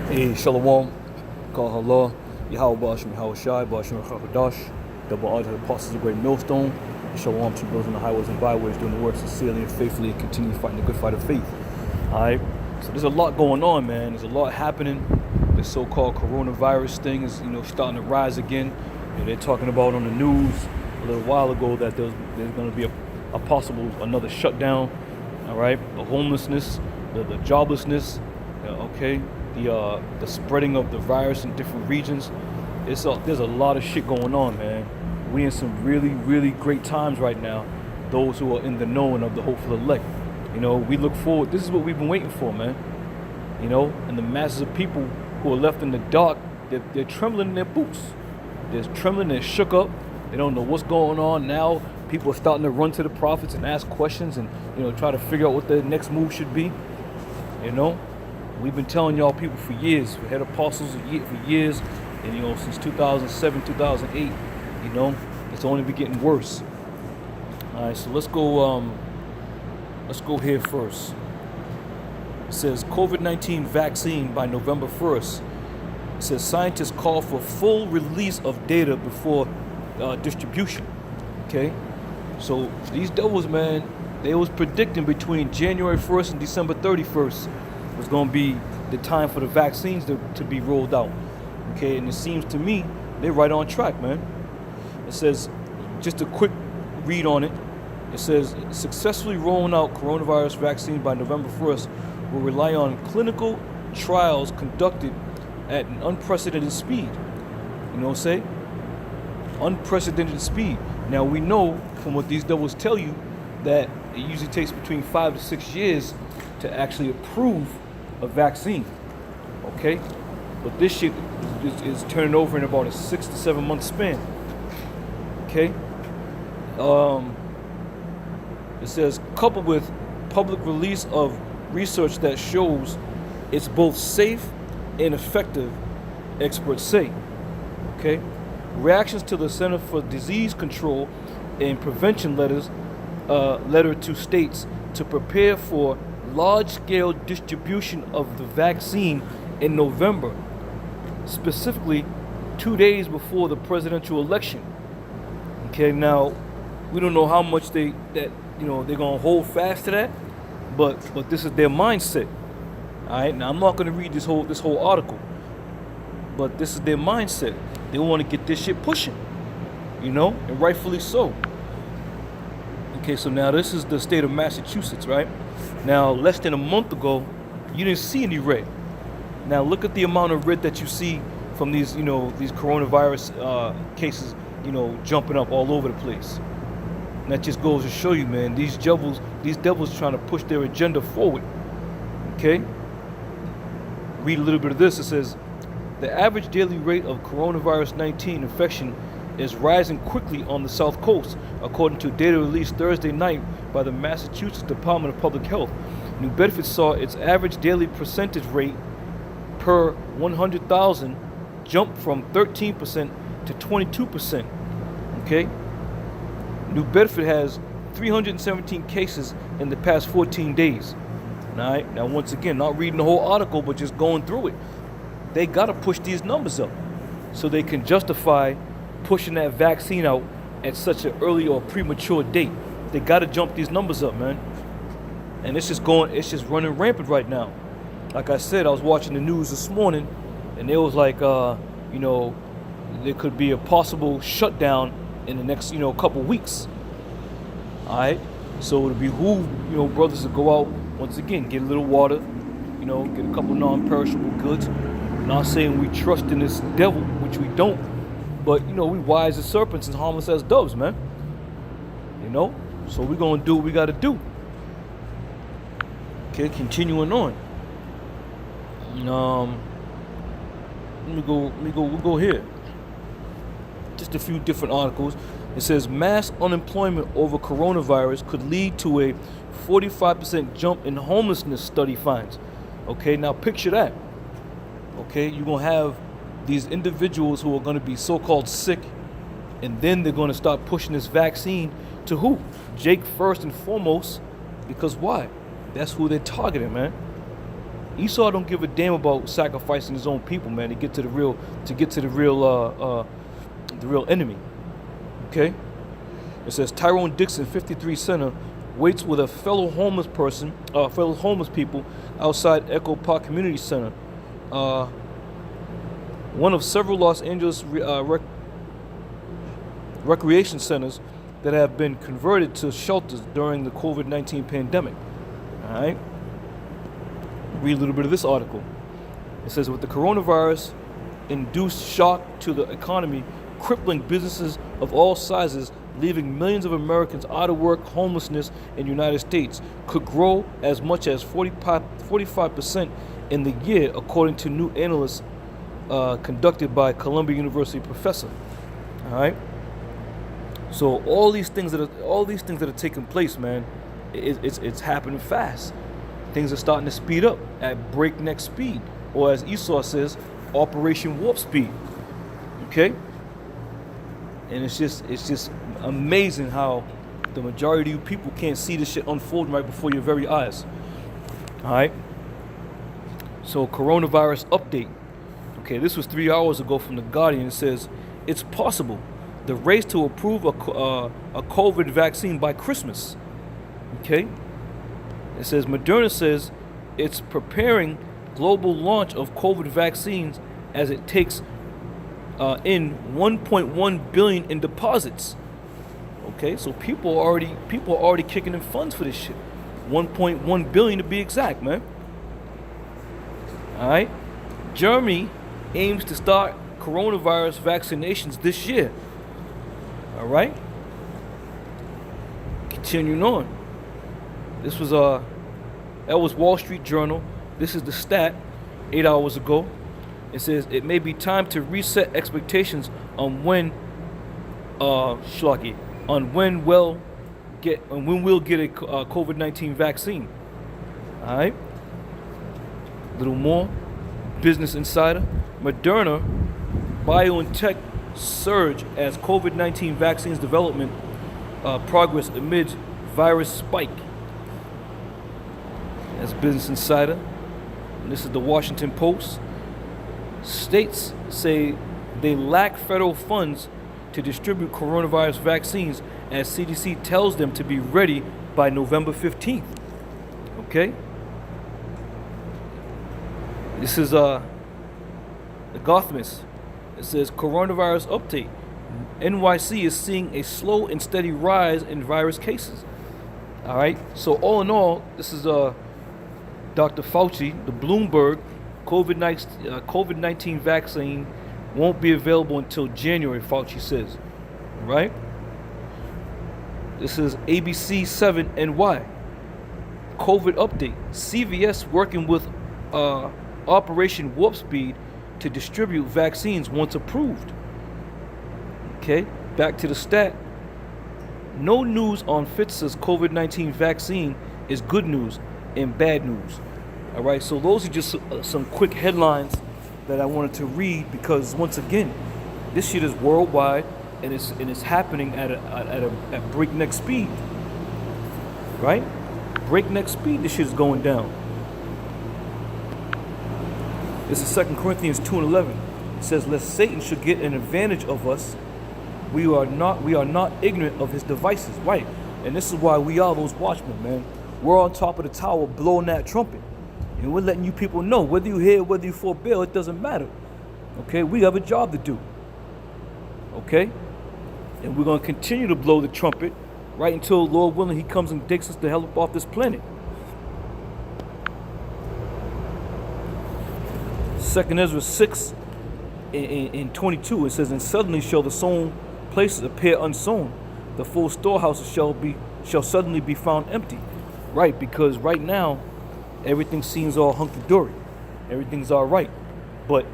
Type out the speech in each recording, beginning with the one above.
Hey, Shalom, Kal Halal, Yahweh Bashim, Yahweh Shai, Bashim Chakadash, double honor to the apostles of the great millstone, Shalom to those on the highways and byways doing the work sincerely and faithfully and continue fighting the good fight of faith. Alright, so there's a lot going on, man. There's a lot happening. The so-called coronavirus thing is, starting to rise again. They're talking about on the news a little while ago that there's going to be a possible another shutdown. Alright, the homelessness, the joblessness, okay. The spreading of the virus in different regions. There's a lot of shit going on, man. We in some really, really great times right now. Those who are in the knowing of the hopeful elect. We look forward. This is what we've been waiting for, man. And the masses of people who are left in the dark, they're trembling in their boots. They're trembling, they're shook up. They don't know what's going on now. People are starting to run to the prophets and ask questions and, try to figure out what their next move should be. We've been telling y'all people for years, we had apostles for years, and since 2007, 2008, it's only been getting worse. All right, so let's go here first. It says COVID-19 vaccine by November 1st. It says scientists call for full release of data before distribution. Okay, so these devils, man, they was predicting between January 1st and December 31st was going to be the time for the vaccines to be rolled out. Okay, and it seems to me they're right on track, man. It says, just a quick read on it. It says, successfully rolling out coronavirus vaccine by November 1st will rely on clinical trials conducted at an unprecedented speed. Unprecedented speed. Now, we know from what these devils tell you that it usually takes between 5 to 6 years to actually approve a vaccine, okay? But this shit is turning over in about a 6 to 7 month span, okay? It says, coupled with public release of research that shows it's both safe and effective, experts say, okay? Reactions to the Center for Disease Control and Prevention letter to states to prepare for large-scale distribution of the vaccine in November, specifically 2 days before the presidential election. Okay, now we don't know how much they're gonna hold fast to that, but this is their mindset. All right, now I'm not gonna read this whole article, but this is their mindset. They want to get this shit pushing, and rightfully so. Okay, so now this is the state of Massachusetts, right? Now, less than a month ago, you didn't see any red. Now, look at the amount of red that you see from these coronavirus cases, jumping up all over the place. And that just goes to show you, man, these devils trying to push their agenda forward. Okay? Read a little bit of this. It says, the average daily rate of coronavirus 19 infection is rising quickly on the South Coast, according to data released Thursday night by the Massachusetts Department of Public Health. New Bedford saw its average daily percentage rate per 100,000 jump from 13% to 22%. Okay? New Bedford has 317 cases in the past 14 days. All right? Now, once again, not reading the whole article, but just going through it. They got to push these numbers up so they can justify pushing that vaccine out at such an early or premature date. They got to jump these numbers up, man. And it's just running rampant right now. Like I said, I was watching the news this morning, and it was like, there could be a possible shutdown in the next, couple weeks. All right, so it would behoove, brothers to go out once again, get a little water, get a couple non-perishable goods. Not saying we trust in this devil, which we don't, but we wise as serpents and harmless as doves, man. So we're gonna do what we gotta do. Okay, continuing on. We'll go here. Just a few different articles. It says mass unemployment over coronavirus could lead to a 45% jump in homelessness, study finds. Okay, now picture that. Okay, you're going to have these individuals who are going to be so-called sick, and then they're going to start pushing this vaccine to who? Jake first and foremost, because why? That's who they're targeting, man. Esau don't give a damn about sacrificing his own people, man, to get to the real enemy. Okay? It says Tyrone Dixon, 53 center, waits with a fellow homeless people outside Echo Park Community Center. One of several Los Angeles recreation centers that have been converted to shelters during the COVID-19 pandemic. All right? Read a little bit of this article. It says, with the coronavirus induced shock to the economy, crippling businesses of all sizes, leaving millions of Americans out of work, homelessness in the United States could grow as much as 45% in the year, according to new analysis conducted by Columbia University professor. All right. So all these things that are taking place, man, it's happening fast. Things are starting to speed up at breakneck speed, or as Esau says, Operation Warp Speed. Okay. And it's just amazing how the majority of you people can't see this shit unfolding right before your very eyes. All right. So coronavirus update. Okay, this was 3 hours ago from The Guardian. It says, it's possible. The race to approve a COVID vaccine by Christmas. Okay. It says Moderna says it's preparing global launch of COVID vaccines as it takes in 1.1 billion in deposits. Okay, so people are already kicking in funds for this shit. 1.1 billion to be exact, man. All right. Germany aims to start coronavirus vaccinations this year. All right. Continuing on. This was that was Wall Street Journal. This is the stat 8 hours ago. It says it may be time to reset expectations on when we'll get a COVID-19 vaccine. All right. A little more. Business Insider. Moderna, BioNTech surge as COVID-19 vaccines development progress amid virus spike. That's Business Insider. And this is the Washington Post. States say they lack federal funds to distribute coronavirus vaccines as CDC tells them to be ready by November 15th. Okay? This is The Gothamist. It says coronavirus update. NYC is seeing a slow and steady rise in virus cases. All right. So all in all, this is Dr. Fauci, the Bloomberg COVID-19 vaccine won't be available until January, Fauci says. All right. This is ABC 7 NY. COVID update. CVS working with Operation Warp Speed to distribute vaccines once approved. Okay, back to the stat. No news on Pfizer's COVID-19 vaccine is good news and bad news. All right, so those are just some quick headlines that I wanted to read because once again, this shit is worldwide and it's happening at breakneck speed. Right? Breakneck speed, this shit is going down. This is 2 Corinthians 2:11. It says, lest Satan should get an advantage of us, we are not ignorant of his devices. Right. And this is why we are those watchmen, man. We're on top of the tower blowing that trumpet. And we're letting you people know, whether you hear, whether you forbear, it doesn't matter. Okay, we have a job to do. Okay? And we're going to continue to blow the trumpet right until, Lord willing, he comes and takes us the hell up off this planet. 2 Ezra 6 in 22, it says, and suddenly shall the sown places appear unsown. The full storehouses shall suddenly be found empty. Right, because right now, everything seems all hunky-dory. Everything's all right. But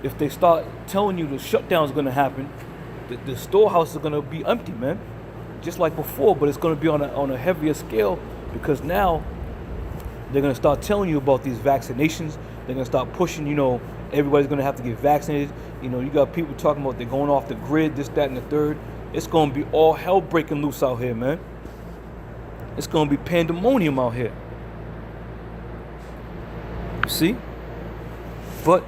if they start telling you the shutdown is going to happen, the storehouses are going to be empty, man. Just like before, but it's going to be on a heavier scale because now they're going to start telling you about these vaccinations. They're going to start pushing, everybody's going to have to get vaccinated. You got people talking about they're going off the grid, this, that, and the third. It's going to be all hell breaking loose out here, man. It's going to be pandemonium out here. See? But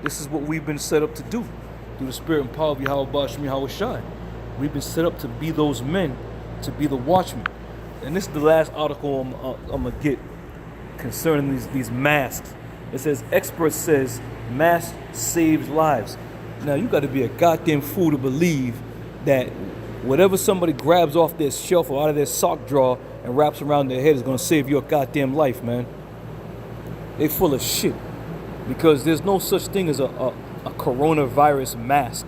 this is what we've been set up to do through the spirit and power of Yahweh Bashim Yahweh Shai. We've been set up to be those men, to be the watchmen. And this is the last article I'm going to get concerning these masks. It says, expert says mask saves lives. Now, you got to be a goddamn fool to believe that whatever somebody grabs off their shelf or out of their sock drawer and wraps around their head is going to save your goddamn life, man. They full of shit. Because there's no such thing as a coronavirus mask.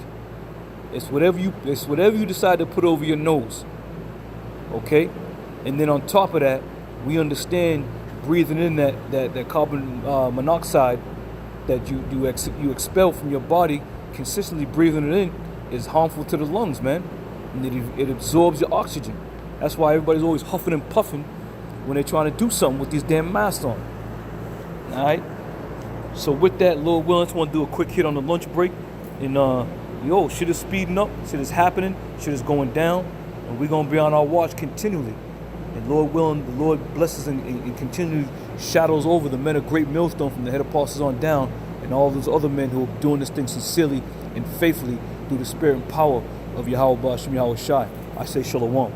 It's whatever you decide to put over your nose. Okay? And then on top of that, we understand breathing in that carbon monoxide that you expel from your body, consistently breathing it in is harmful to the lungs, man. And it absorbs your oxygen. That's why everybody's always huffing and puffing when they're trying to do something with these damn masks on. All right? So with that, Lord willing, I just want to do a quick hit on the lunch break. And shit is speeding up, shit is happening, shit is going down, and we're gonna be on our watch continually. And Lord willing, the Lord blesses and continually shadows over the men of great millstone from the head apostles on down, and all those other men who are doing this thing sincerely and faithfully through the spirit and power of Yahweh Bashim Yahweh Shai. I say Shalom.